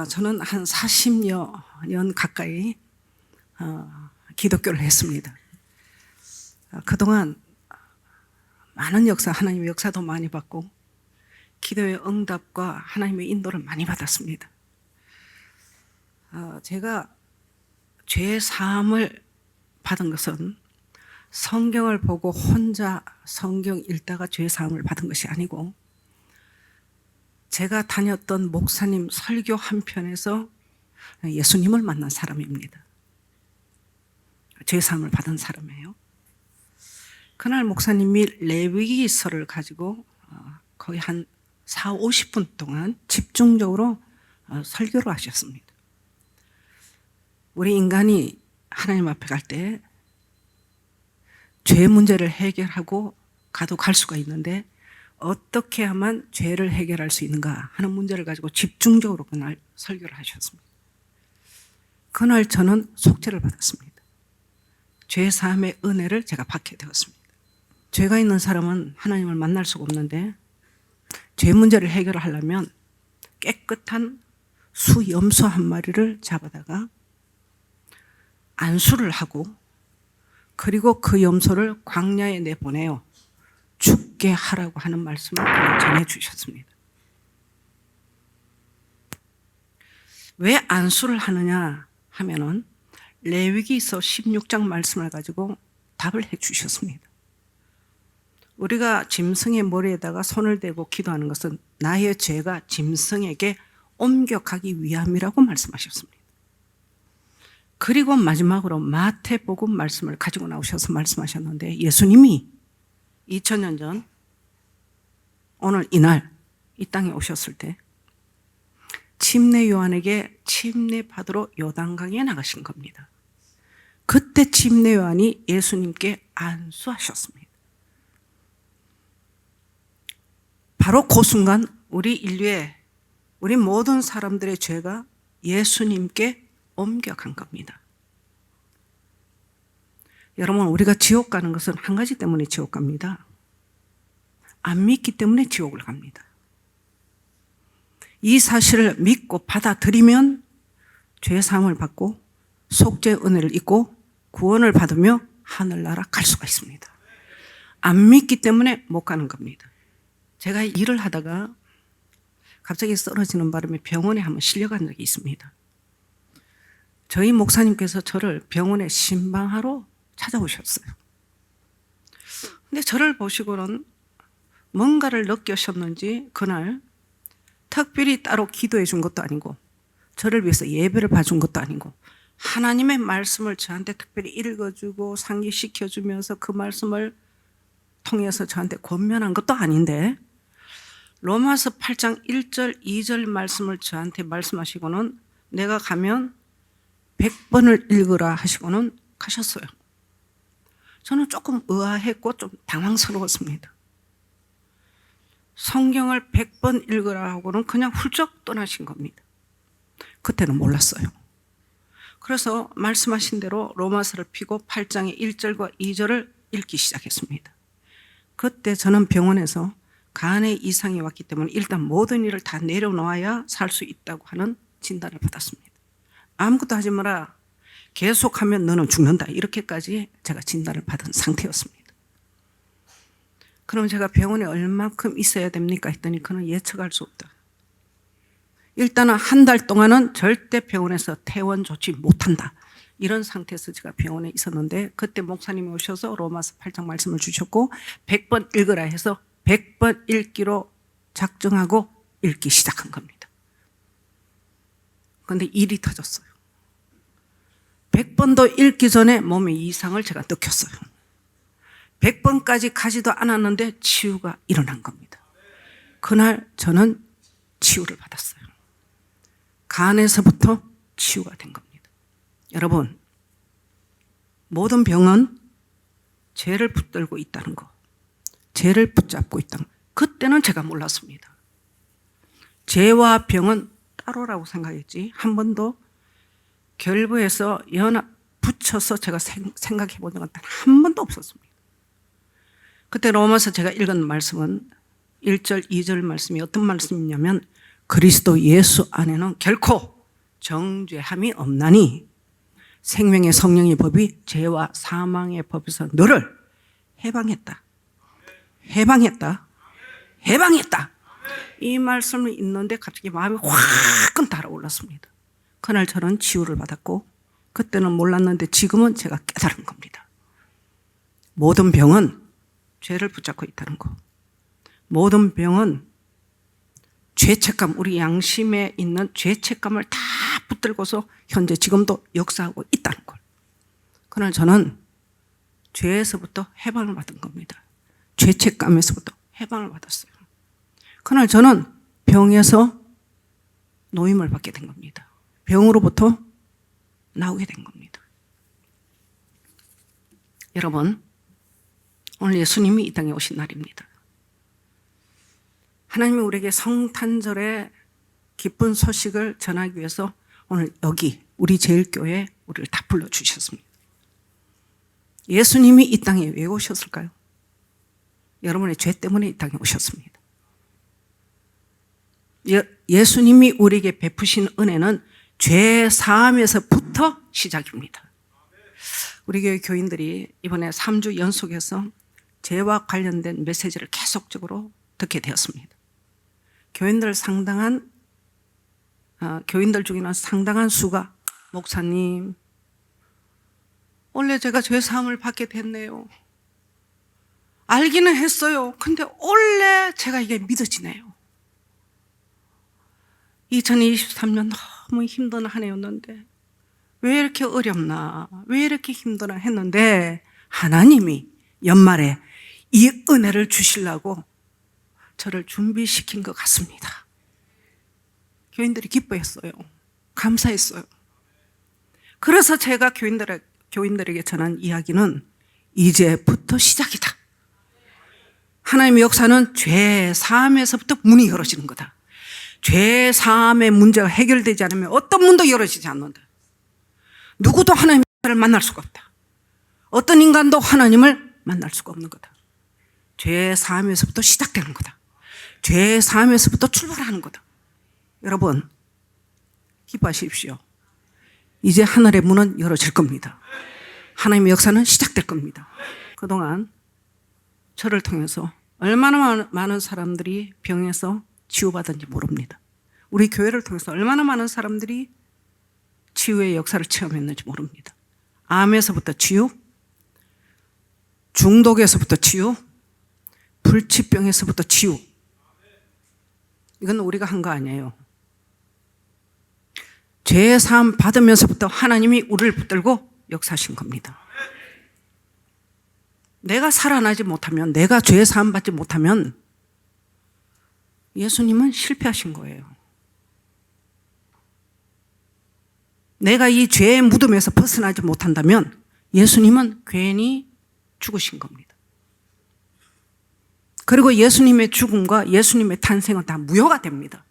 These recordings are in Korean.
저는 한 40여 년 가까이 기독교를 했습니다. 그동안 많은 역사, 하나님의 역사도 많이 받고 기도의 응답과 하나님의 인도를 많이 받았습니다. 제가 죄 사함을 받은 것은 성경을 보고 혼자 성경 읽다가 죄 사함을 받은 것이 아니고, 제가 다녔던 목사님 설교 한 편에서 예수님을 만난 사람입니다. 죄 사함을 받은 사람이에요. 그날 목사님이 레위기서를 가지고 거의 한 40-50분 동안 집중적으로 설교를 하셨습니다. 우리 인간이 하나님 앞에 갈 때 죄 문제를 해결하고 가도 갈 수가 있는데, 어떻게 하면 죄를 해결할 수 있는가 하는 문제를 가지고 집중적으로 그날 설교를 하셨습니다. 그날 저는 속죄를 받았습니다. 죄 사함의 은혜를 제가 받게 되었습니다. 죄가 있는 사람은 하나님을 만날 수가 없는데, 죄 문제를 해결하려면 깨끗한 수염소 한 마리를 잡아다가 안수를 하고, 그리고 그 염소를 광야에 내보내요. 죽게 하라고 하는 말씀을 전해 주셨습니다. 왜 안수를 하느냐 하면은 레위기서 16장 말씀을 가지고 답을 해 주셨습니다. 우리가 짐승의 머리에다가 손을 대고 기도하는 것은 나의 죄가 짐승에게 옮겨가기 위함이라고 말씀하셨습니다. 그리고 마지막으로 마태복음 말씀을 가지고 나오셔서 말씀하셨는데, 예수님이 2000년 전 오늘 이날 이 땅에 오셨을 때 침례 요한에게 침례 받으러 요단강에 나가신 겁니다. 그때 침례 요한이 예수님께 안수하셨습니다. 바로 그 순간 우리 인류의, 우리 모든 사람들의 죄가 예수님께 옮겨간 겁니다. 여러분, 우리가 지옥 가는 것은 한 가지 때문에 지옥 갑니다. 안 믿기 때문에 지옥을 갑니다. 이 사실을 믿고 받아들이면 죄 사함을 받고 속죄 은혜를 입고 구원을 받으며 하늘나라 갈 수가 있습니다. 안 믿기 때문에 못 가는 겁니다. 제가 일을 하다가 갑자기 쓰러지는 바람에 병원에 한번 실려간 적이 있습니다. 저희 목사님께서 저를 병원에 신방하러 찾아오셨어요. 근데 저를 보시고는 뭔가를 느끼셨는지 그날 특별히 따로 기도해 준 것도 아니고, 저를 위해서 예배를 봐준 것도 아니고, 하나님의 말씀을 저한테 특별히 읽어주고 상기시켜주면서 그 말씀을 통해서 저한테 권면한 것도 아닌데, 로마서 8장 1절 2절 말씀을 저한테 말씀하시고는 내가 가면 100번을 읽으라 하시고는 가셨어요. 저는 조금 의아했고 좀 당황스러웠습니다. 성경을 100번 읽으라 하고는 그냥 훌쩍 떠나신 겁니다. 그때는 몰랐어요. 그래서 말씀하신 대로 로마서를 펴고 8장의 1절과 2절을 읽기 시작했습니다. 그때 저는 병원에서 간에 이상이 왔기 때문에 일단 모든 일을 다 내려놓아야 살 수 있다고 하는 진단을 받았습니다. 아무것도 하지 마라, 계속하면 너는 죽는다, 이렇게까지 제가 진단을 받은 상태였습니다. 그럼 제가 병원에 얼마큼 있어야 됩니까 했더니 그는 예측할 수 없다. 일단은 한 달 동안은 절대 병원에서 퇴원 조치 못한다, 이런 상태에서 제가 병원에 있었는데, 그때 목사님이 오셔서 로마서 8장 말씀을 주셨고 100번 읽으라 해서 100번 읽기로 작정하고 읽기 시작한 겁니다. 그런데 일이 터졌어요. 100번도 읽기 전에 몸의 이상을 제가 느꼈어요. 100번까지 가지도 않았는데 치유가 일어난 겁니다. 그날 저는 치유를 받았어요. 간에서부터 치유가 된 겁니다. 여러분, 모든 병은 죄를 붙들고 있다는 거, 죄를 붙잡고 있다는 거, 그때는 제가 몰랐습니다. 죄와 병은 따로라고 생각했지, 한 번도 결부해서 연합 붙여서 제가 생각해 본 적은 단 한 번도 없었습니다. 그때 로마서 제가 읽은 말씀은 1절, 2절 말씀이 어떤 말씀이냐면, 그리스도 예수 안에는 결코 정죄함이 없나니 생명의 성령의 법이 죄와 사망의 법에서 너를 해방했다. 해방했다. 해방했다. 이 말씀을 읽는데 갑자기 마음이 확 달아올랐습니다. 그날 저는 치유를 받았고 그때는 몰랐는데 지금은 제가 깨달은 겁니다. 모든 병은 죄를 붙잡고 있다는 거. 모든 병은 죄책감, 우리 양심에 있는 죄책감을 다 붙들고서 현재 지금도 역사하고 있다는 걸. 그날 저는 죄에서부터 해방을 받은 겁니다. 죄책감에서부터 해방을 받았어요. 그날 저는 병에서 노임을 받게 된 겁니다. 병으로부터 나오게 된 겁니다. 여러분, 오늘 예수님이 이 땅에 오신 날입니다. 하나님이 우리에게 성탄절의 기쁜 소식을 전하기 위해서 오늘 여기 우리 제일교회에 우리를 다 불러주셨습니다. 예수님이 이 땅에 왜 오셨을까요? 여러분의 죄 때문에 이 땅에 오셨습니다. 예수님이 우리에게 베푸신 은혜는 죄 사함에서부터 시작입니다. 우리 교회 교인들이 이번에 3주 연속해서 죄와 관련된 메시지를 계속적으로 듣게 되었습니다. 교인들 중에는 상당한 수가 목사님, 원래 제가 죄 사함을 받게 됐네요. 알기는 했어요. 근데 원래 제가 이게 믿어지네요. 2023년 너무 힘든 한 해였는데 왜 이렇게 어렵나, 왜 이렇게 힘드나 했는데 하나님이 연말에 이 은혜를 주시려고 저를 준비시킨 것 같습니다. 교인들이 기뻐했어요. 감사했어요. 그래서 제가 교인들에게 전한 이야기는 이제부터 시작이다. 하나님의 역사는 죄 사함에서부터 문이 열어지는 거다. 죄 사함의 문제가 해결되지 않으면 어떤 문도 열어지지 않는다. 누구도 하나님을 만날 수가 없다. 어떤 인간도 하나님을 만날 수가 없는 거다. 죄 사함에서부터 시작되는 거다. 죄 사함에서부터 출발하는 거다. 여러분, 기뻐하십시오. 이제 하늘의 문은 열어질 겁니다. 하나님의 역사는 시작될 겁니다. 그동안 저를 통해서 얼마나 많은 사람들이 병에서 치유받은지 모릅니다. 우리 교회를 통해서 얼마나 많은 사람들이 치유의 역사를 체험했는지 모릅니다. 암에서부터 치유, 중독에서부터 치유, 불치병에서부터 치유. 이건 우리가 한 거 아니에요. 죄 사함 받으면서부터 하나님이 우리를 붙들고 역사하신 겁니다. 내가 살아나지 못하면, 내가 죄 사함 받지 못하면 예수님은 실패하신 거예요. 내가 이 죄의 무덤에서 벗어나지 못한다면 예수님은 괜히 죽으신 겁니다. 그리고 예수님의 죽음과 예수님의 탄생은 다 무효가 됩니다.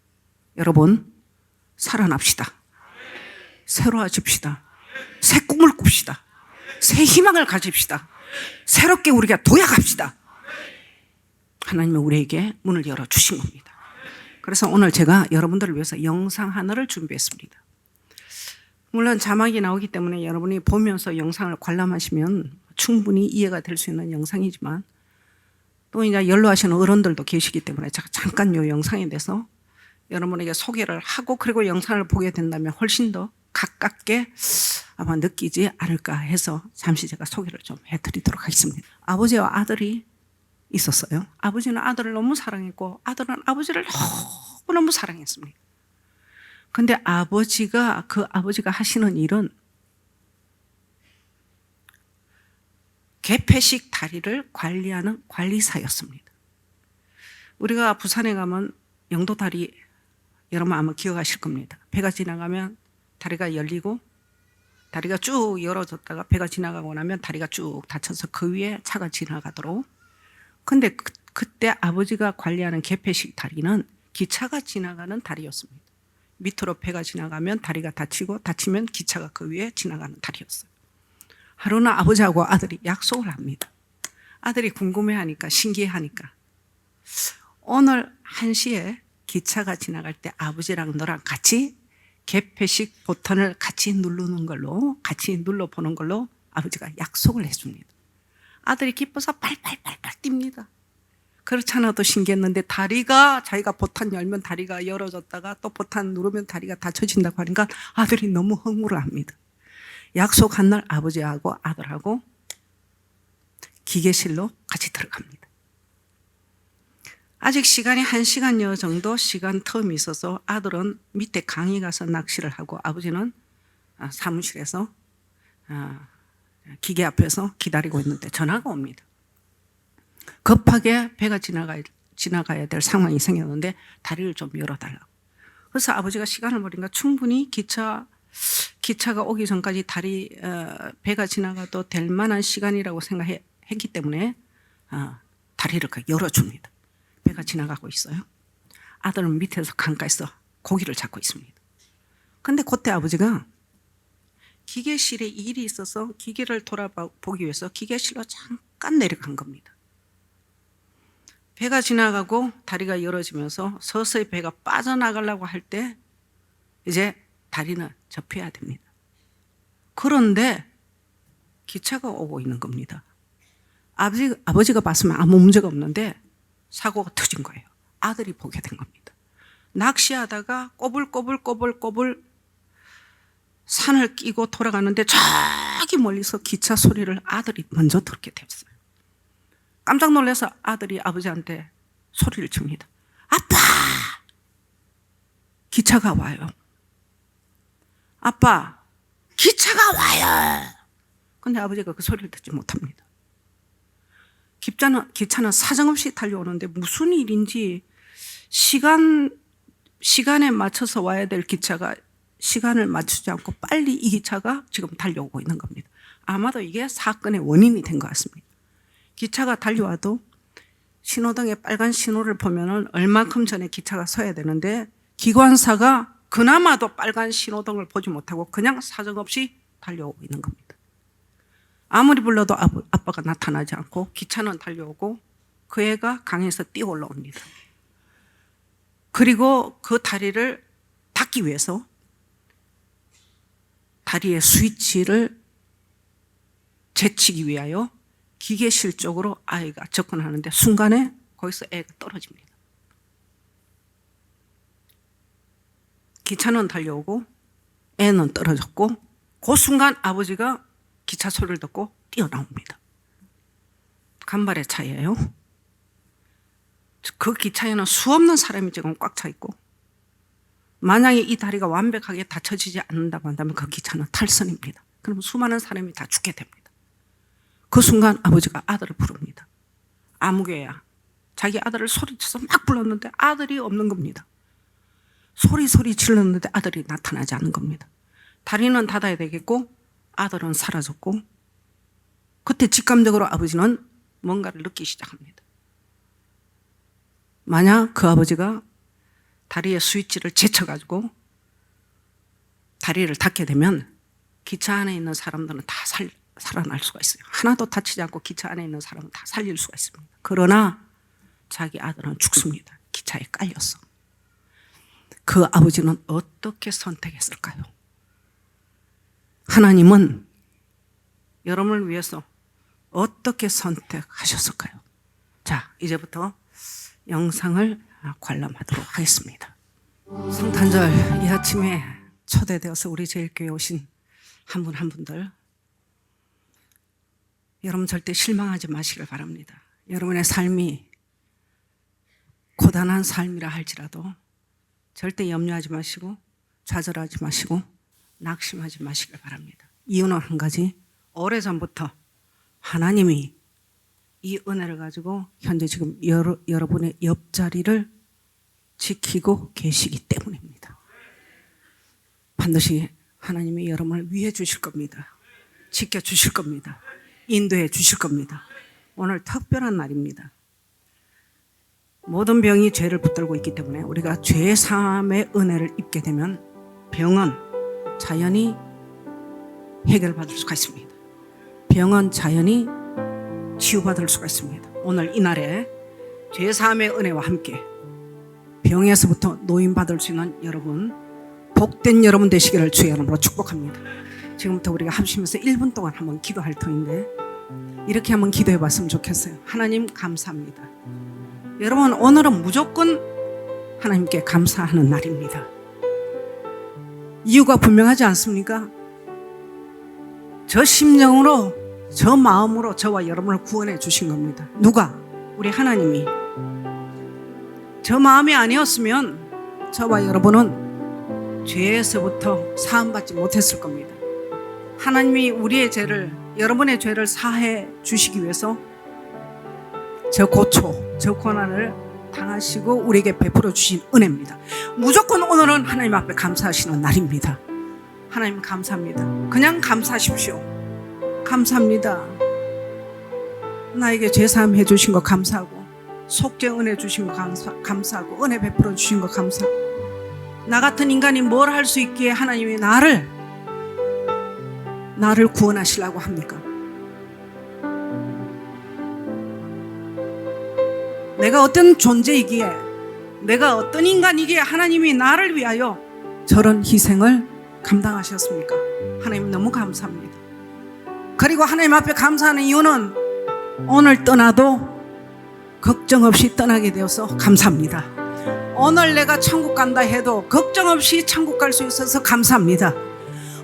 여러분, 살아납시다. 새로워집시다. 새 꿈을 꿉시다. 새 희망을 가집시다. 새롭게 우리가 도약합시다. 하나님은 우리에게 문을 열어주신 겁니다. 그래서 오늘 제가 여러분들을 위해서 영상 하나를 준비했습니다. 물론 자막이 나오기 때문에 여러분이 보면서 영상을 관람하시면 충분히 이해가 될 수 있는 영상이지만 또 이제 연로하시는 어른들도 계시기 때문에 제가 잠깐 이 영상에 대해서 여러분에게 소개를 하고 그리고 영상을 보게 된다면 훨씬 더 가깝게 아마 느끼지 않을까 해서 잠시 제가 소개를 좀 해드리도록 하겠습니다. 아버지와 아들이 있었어요. 아버지는 아들을 너무 사랑했고 아들은 아버지를 너무너무 사랑했습니다. 근데 아버지가 하시는 일은 개폐식 다리를 관리하는 관리사였습니다. 우리가 부산에 가면 영도다리 여러분 아마 기억하실 겁니다. 배가 지나가면 다리가 열리고 다리가 쭉 열어졌다가 배가 지나가고 나면 다리가 쭉 닫혀서 그 위에 차가 지나가도록. 근데 그때 아버지가 관리하는 개폐식 다리는 기차가 지나가는 다리였습니다. 밑으로 배가 지나가면 다리가 닫히면 기차가 그 위에 지나가는 다리였어요. 하루는 아버지하고 아들이 약속을 합니다. 아들이 궁금해하니까 신기해하니까 오늘 1시에 기차가 지나갈 때 아버지랑 너랑 같이 개폐식 버튼을 같이 누르는 걸로, 같이 눌러보는 걸로 아버지가 약속을 해줍니다. 아들이 기뻐서 팔팔팔팔 뜁니다. 그렇지 않아도 신기했는데 다리가, 자기가 버튼 열면 다리가 열어졌다가 또 버튼 누르면 다리가 닫혀진다고 하니까 아들이 너무 흥분을 합니다. 약속한 날 아버지하고 아들하고 기계실로 같이 들어갑니다. 아직 시간이 1시간여 정도 시간 텀이 있어서 아들은 밑에 강에 가서 낚시를 하고 아버지는 사무실에서 기계 앞에서 기다리고 있는데 전화가 옵니다. 급하게 배가 지나가야 될 상황이 생겼는데 다리를 좀 열어달라고. 그래서 아버지가 시간을 보니까 충분히 기차가 오기 전까지 배가 지나가도 될 만한 시간이라고 생각했기 때문에 다리를 열어줍니다. 배가 지나가고 있어요. 아들은 밑에서 강가에서 고기를 잡고 있습니다. 그런데 그때 아버지가 기계실에 일이 있어서 기계를 돌아보기 위해서 기계실로 잠깐 내려간 겁니다. 배가 지나가고 다리가 열어지면서 서서히 배가 빠져나가려고 할 때 이제 다리는 접혀야 됩니다. 그런데 기차가 오고 있는 겁니다. 아버지가 봤으면 아무 문제가 없는데 사고가 터진 거예요. 아들이 보게 된 겁니다. 낚시하다가 꼬불꼬불 산을 끼고 돌아가는데 저기 멀리서 기차 소리를 아들이 먼저 듣게 됐어요. 깜짝 놀라서 아들이 아버지한테 소리를 칩니다. 아빠! 기차가 와요. 아빠! 기차가 와요! 근데 아버지가 그 소리를 듣지 못합니다. 기차는 사정없이 달려오는데 무슨 일인지 시간에 맞춰서 와야 될 기차가 시간을 맞추지 않고 빨리 이 기차가 지금 달려오고 있는 겁니다. 아마도 이게 사건의 원인이 된 것 같습니다. 기차가 달려와도 신호등에 빨간 신호를 보면은 얼만큼 전에 기차가 서야 되는데 기관사가 그나마도 빨간 신호등을 보지 못하고 그냥 사정없이 달려오고 있는 겁니다. 아무리 불러도 아빠가 나타나지 않고 기차는 달려오고 그 애가 강에서 뛰어 올라옵니다. 그리고 그 다리를 닫기 위해서 다리의 스위치를 제치기 위하여 기계실 쪽으로 아이가 접근하는데 순간에 거기서 애가 떨어집니다. 기차는 달려오고 애는 떨어졌고 그 순간 아버지가 기차 소리를 듣고 뛰어나옵니다. 간발의 차이예요. 그 기차에는 수없는 사람이 지금 꽉 차 있고 만약에 이 다리가 완벽하게 닫혀지지 않는다고 한다면 그 기차는 탈선입니다. 그럼 수많은 사람이 다 죽게 됩니다. 그 순간 아버지가 아들을 부릅니다. 아무개야. 자기 아들을 소리쳐서 막 불렀는데 아들이 없는 겁니다. 소리 질렀는데 아들이 나타나지 않는 겁니다. 다리는 닫아야 되겠고 아들은 사라졌고 그때 직감적으로 아버지는 뭔가를 느끼기 시작합니다. 만약 그 아버지가 다리의 스위치를 제쳐가지고 다리를 닫게 되면 기차 안에 있는 사람들은 다 살아날 수가 있어요. 하나도 다치지 않고 기차 안에 있는 사람은 다 살릴 수가 있습니다. 그러나 자기 아들은 죽습니다. 기차에 깔려서. 그 아버지는 어떻게 선택했을까요? 하나님은 여러분을 위해서 어떻게 선택하셨을까요? 자, 이제부터 영상을 관람하도록 하겠습니다. 성탄절 이 아침에 초대되어서 우리 제일교회에 오신 한 분 한 분들 여러분 절대 실망하지 마시길 바랍니다. 여러분의 삶이 고단한 삶이라 할지라도 절대 염려하지 마시고 좌절하지 마시고 낙심하지 마시길 바랍니다. 이유는 한 가지, 오래전부터 하나님이 이 은혜를 가지고 현재 지금 여러분의 옆자리를 지키고 계시기 때문입니다. 반드시 하나님이 여러분을 위해 주실 겁니다. 지켜주실 겁니다. 인도해 주실 겁니다. 오늘 특별한 날입니다. 모든 병이 죄를 붙들고 있기 때문에 우리가 죄 사함의 은혜를 입게 되면 병은 자연히 해결받을 수가 있습니다. 병은 자연히 치유받을 수가 있습니다. 오늘 이날에 죄 사함의 은혜와 함께 병에서부터 노인받을 수 있는 여러분 복된 여러분 되시기를 주의 이름으로 축복합니다. 지금부터 우리가 합심해서 1분 동안 한번 기도할 터인데 이렇게 한번 기도해 봤으면 좋겠어요. 하나님 감사합니다. 여러분 오늘은 무조건 하나님께 감사하는 날입니다. 이유가 분명하지 않습니까? 저 심령으로 저 마음으로 저와 여러분을 구원해 주신 겁니다. 누가? 우리 하나님이. 저 마음이 아니었으면 저와 여러분은 죄에서부터 사함받지 못했을 겁니다. 하나님이 우리의 죄를, 여러분의 죄를 사해 주시기 위해서 저 고초, 저 고난을 당하시고 우리에게 베풀어 주신 은혜입니다. 무조건 오늘은 하나님 앞에 감사하시는 날입니다. 하나님 감사합니다. 그냥 감사하십시오. 감사합니다. 나에게 죄사함 해주신 거 감사하고 속죄 은혜 주신 거 감사하고 은혜 베풀어 주신 거 감사하고 나 같은 인간이 뭘 할 수 있기에 하나님이 나를 구원하시려고 합니까? 내가 어떤 존재이기에 내가 어떤 인간이기에 하나님이 나를 위하여 저런 희생을 감당하셨습니까? 하나님 너무 감사합니다. 그리고 하나님 앞에 감사하는 이유는 오늘 떠나도 걱정 없이 떠나게 되어서 감사합니다. 오늘 내가 천국 간다 해도 걱정 없이 천국 갈 수 있어서 감사합니다.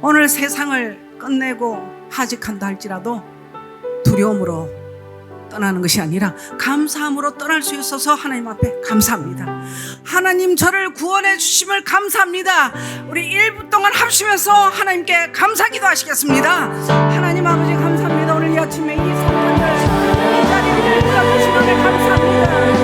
오늘 세상을 끝내고 하직한다 할지라도 두려움으로 떠나는 것이 아니라 감사함으로 떠날 수 있어서 하나님 앞에 감사합니다. 하나님 저를 구원해 주심을 감사합니다. 우리 1분 동안 합심해서 하나님께 감사기도 하시겠습니다. 하나님 아버지 감사합니다. 오늘 이 아침에 이 성탄절 이 자리를 불러주신 은혜 감사합니다.